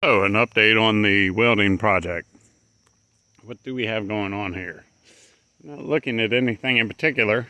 Oh, an update on the welding project. What do we have going on here? Not looking at anything in particular.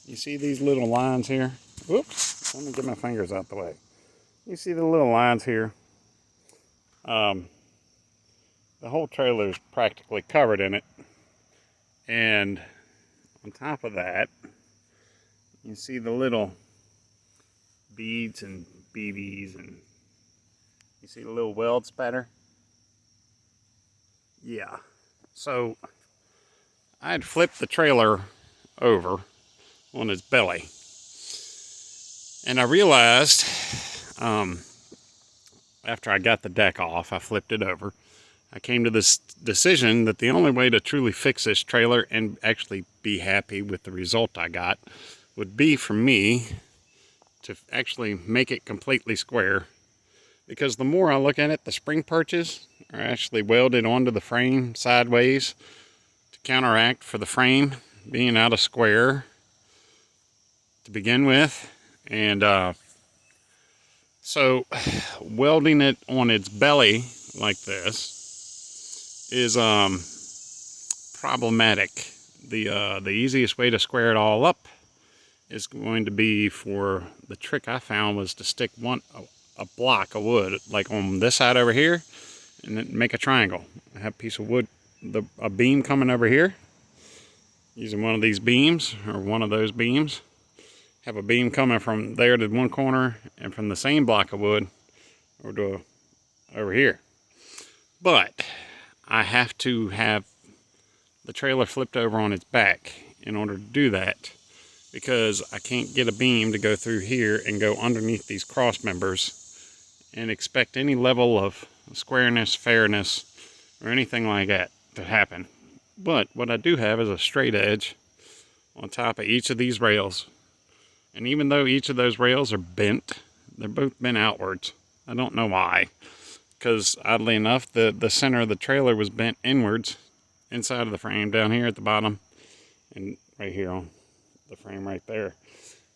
You see these little lines here? Oops, let me get my fingers out the way. You see the little lines here? Um, the whole trailer is practically covered in it. And on top of that, you see the little beads and BBs, and you see the little weld spatter? Yeah. So I had flipped the trailer over on its belly, and I realized after I got the deck off, I flipped it over. I came to this decision that the only way to truly fix this trailer and actually be happy with the result I got would be for me to actually make it completely square. Because the more I look at it, the spring perches are actually welded onto the frame sideways to counteract for the frame being out of square to begin with. And so welding it on its belly like this is problematic. The easiest way to square it all up is going to be, for the trick I found was to stick a block of wood like on this side over here, and then make a triangle. I have a piece of wood, a beam coming over here, using one of these beams or one of those beams. Have a beam coming from there to one corner, and from the same block of wood over here. But I have to have the trailer flipped over on its back in order to do that, because I can't get a beam to go through here and go underneath these cross members and expect any level of squareness, fairness, or anything like that to happen. But what I do have is a straight edge on top of each of these rails. And even though each of those rails are bent, they're both bent outwards. I don't know why. Because oddly enough, the center of the trailer was bent inwards, inside of the frame, down here at the bottom, and right here on the frame right there.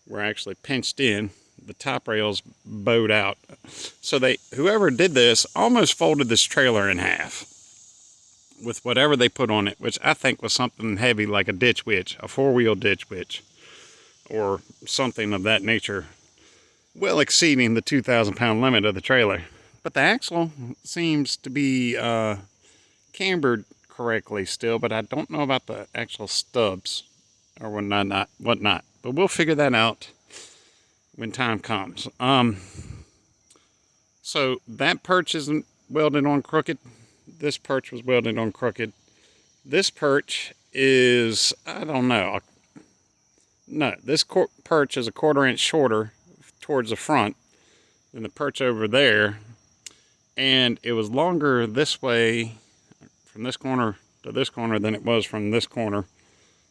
We're actually pinched in. The top rails bowed out. So whoever did this almost folded this trailer in half with whatever they put on it, which I think was something heavy like a ditch witch, a four-wheel ditch witch, or something of that nature, well exceeding the 2,000-pound limit of the trailer. But the axle seems to be cambered correctly still, but I don't know about the actual stubs or whatnot. But we'll figure that out when time comes. So that perch isn't welded on crooked. This perch was welded on crooked. This perch is, I don't know. No, this perch is a 1/4 inch shorter towards the front than the perch over there. And it was longer this way, from this corner to this corner, than it was from this corner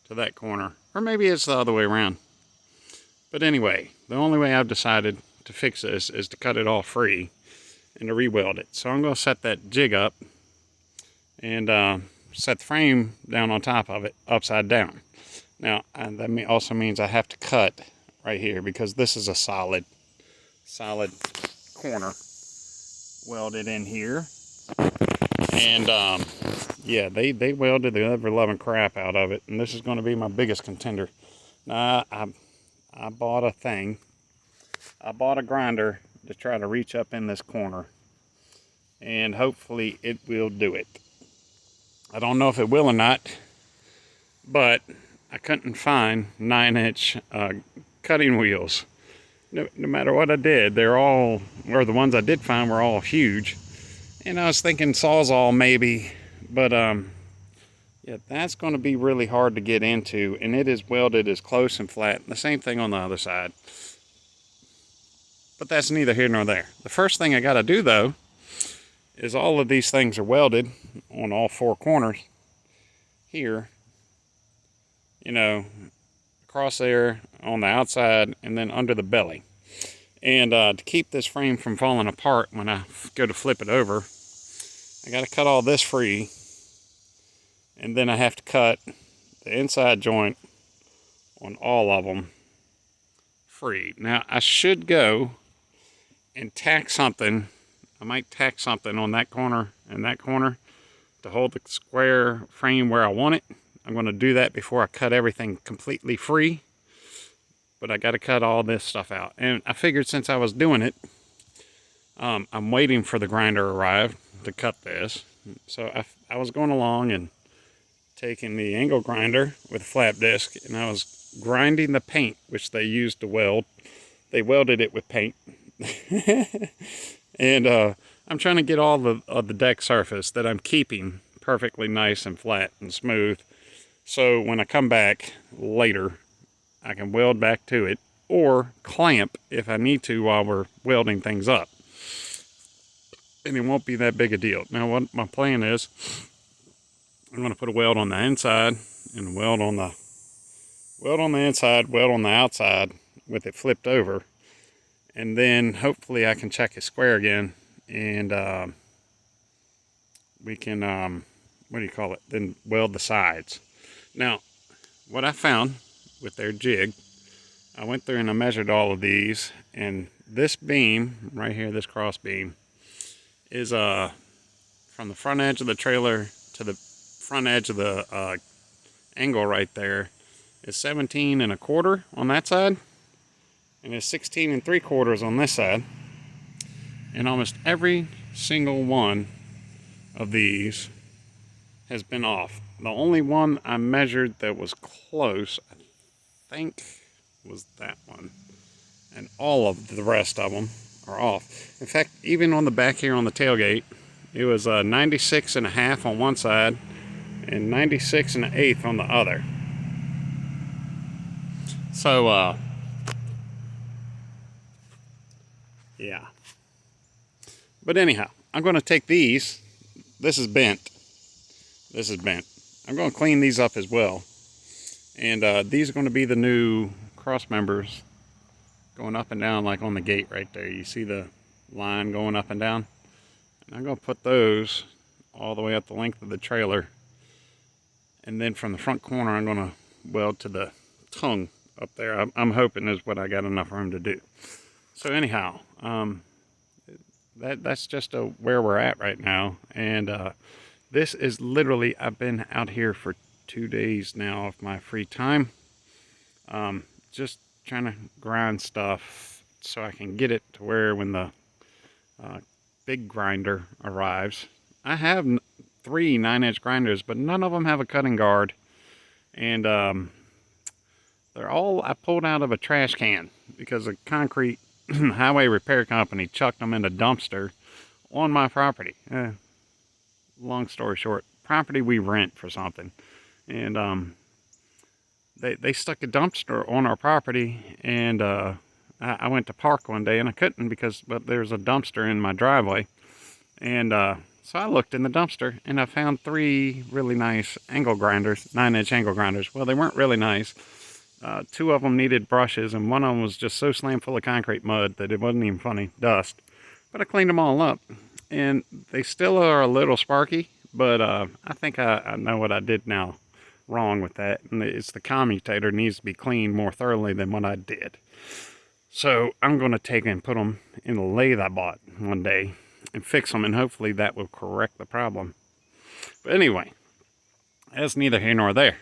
to that corner. Or maybe it's the other way around. But anyway, the only way I've decided to fix this is to cut it all free and to re-weld it. So I'm going to set that jig up and set the frame down on top of it, upside down. Now, that also means I have to cut right here, because this is a solid corner welded in here. And yeah, they welded the ever-loving crap out of it, and this is going to be my biggest contender. Now, I bought a thing. I bought a grinder to try to reach up in this corner, and hopefully it will do it. I don't know if it will or not, but I couldn't find 9-inch cutting wheels. No matter what I did, or the ones I did find were all huge. And I was thinking Sawzall maybe, but yeah, that's going to be really hard to get into, and it is welded as close and flat. The same thing on the other side. But that's neither here nor there. The first thing I got to do, though, is all of these things are welded on all four corners here, you know, across there, on the outside, and then under the belly. And to keep this frame from falling apart when I go to flip it over, I got to cut all this free, and then I have to cut the inside joint on all of them free. Now, I should go and tack something. I might tack something on that corner and that corner to hold the square frame where I want it. I'm going to do that before I cut everything completely free. But I got to cut all this stuff out. And I figured since I was doing it, I'm waiting for the grinder to arrive to cut this. So I was going along and taking the angle grinder with a flap disc, and I was grinding the paint, which they used to weld. They welded it with paint. And I'm trying to get all the deck surface that I'm keeping perfectly nice and flat and smooth. So when I come back later, I can weld back to it or clamp if I need to while we're welding things up. And it won't be that big a deal. Now what my plan is, I'm going to put a weld on the inside and a weld on the inside, weld on the outside with it flipped over. And then hopefully I can check it square again, and we can, what do you call it, then weld the sides. Now, what I found with their jig, I went through and I measured all of these, and this beam right here, this cross beam, is from the front edge of the trailer to the front edge of the angle right there is 17 1/4 on that side, and it's 16 3/4 on this side. And almost every single one of these has been off. The only one I measured that was close, I think, was that one. And all of the rest of them are off. In fact, even on the back here on the tailgate, it was 96 1/2 on one side and 96 1/8 on the other. So, yeah. But anyhow, I'm going to take these. This is bent. This is bent. I'm going to clean these up as well. And these are going to be the new cross members going up and down, like on the gate right there. You see the line going up and down? And I'm going to put those all the way up the length of the trailer. And then from the front corner, I'm going to weld to the tongue up there. I'm hoping is what I got enough room to do. So anyhow, that's just where we're at right now. And this is literally, I've been out here for 2 days now of my free time. Just trying to grind stuff so I can get it to where when the big grinder arrives. I have 3 9-inch grinders, but none of them have a cutting guard. And they're all I pulled out of a trash can because a concrete highway repair company chucked them in a dumpster on my property. Long story short, property we rent for something. And they stuck a dumpster on our property, and I went to park one day and I couldn't because there's a dumpster in my driveway. And so I looked in the dumpster and I found 3 really nice angle grinders, 9-inch angle grinders. Well, they weren't really nice. 2 of them needed brushes, and one of them was just so slammed full of concrete mud that it wasn't even funny, dust. But I cleaned them all up, and they still are a little sparky, but I think I know what I did now wrong with that, and it's the commutator needs to be cleaned more thoroughly than what I did. So I'm going to take and put them in a lathe I bought one day and fix them, and hopefully that will correct the problem. But anyway, that's neither here nor there.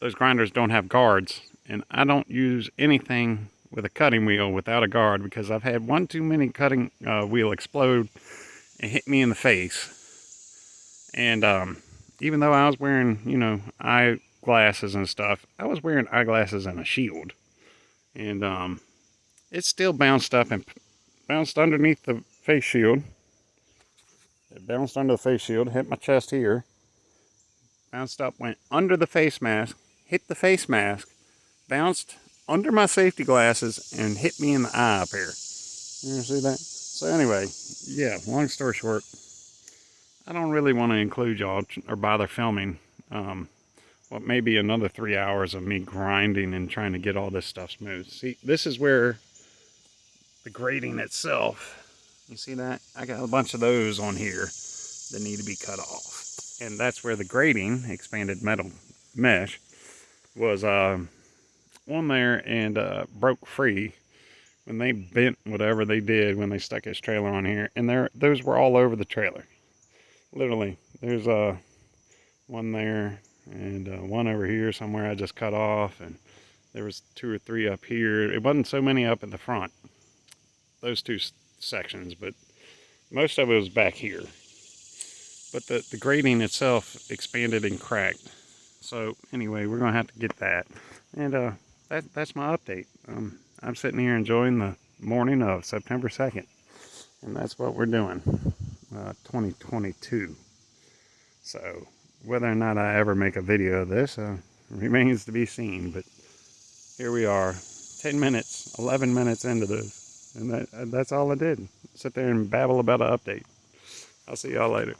Those grinders don't have guards, and I don't use anything with a cutting wheel without a guard because I've had one too many cutting wheel explode and hit me in the face. And even though I was wearing, eyeglasses and stuff, I was wearing eyeglasses and a shield. And it still bounced up and bounced underneath the face shield. It bounced under the face shield, hit my chest here. Bounced up, went under the face mask, hit the face mask, bounced under my safety glasses, and hit me in the eye up here. You see that? So anyway, yeah, long story short, I don't really want to include y'all or bother filming what may be another 3 hours of me grinding and trying to get all this stuff smooth. See, this is where the grating itself, you see that? I got a bunch of those on here that need to be cut off. And that's where the grating, expanded metal mesh, was on there and broke free when they bent whatever they did when they stuck his trailer on here, and those were all over the trailer. Literally, there's one there and one over here somewhere I just cut off, and there was 2 or 3 up here. It wasn't so many up in the front, those two sections, but most of it was back here. But the grating itself expanded and cracked. So anyway, we're gonna have to get that, and that's my update. I'm sitting here enjoying the morning of September 2nd, and that's what we're doing, 2022. So whether or not I ever make a video of this remains to be seen, but here we are, 10 minutes, 11 minutes into this, and that's all I did. Sit there and babble about an update. I'll see y'all later.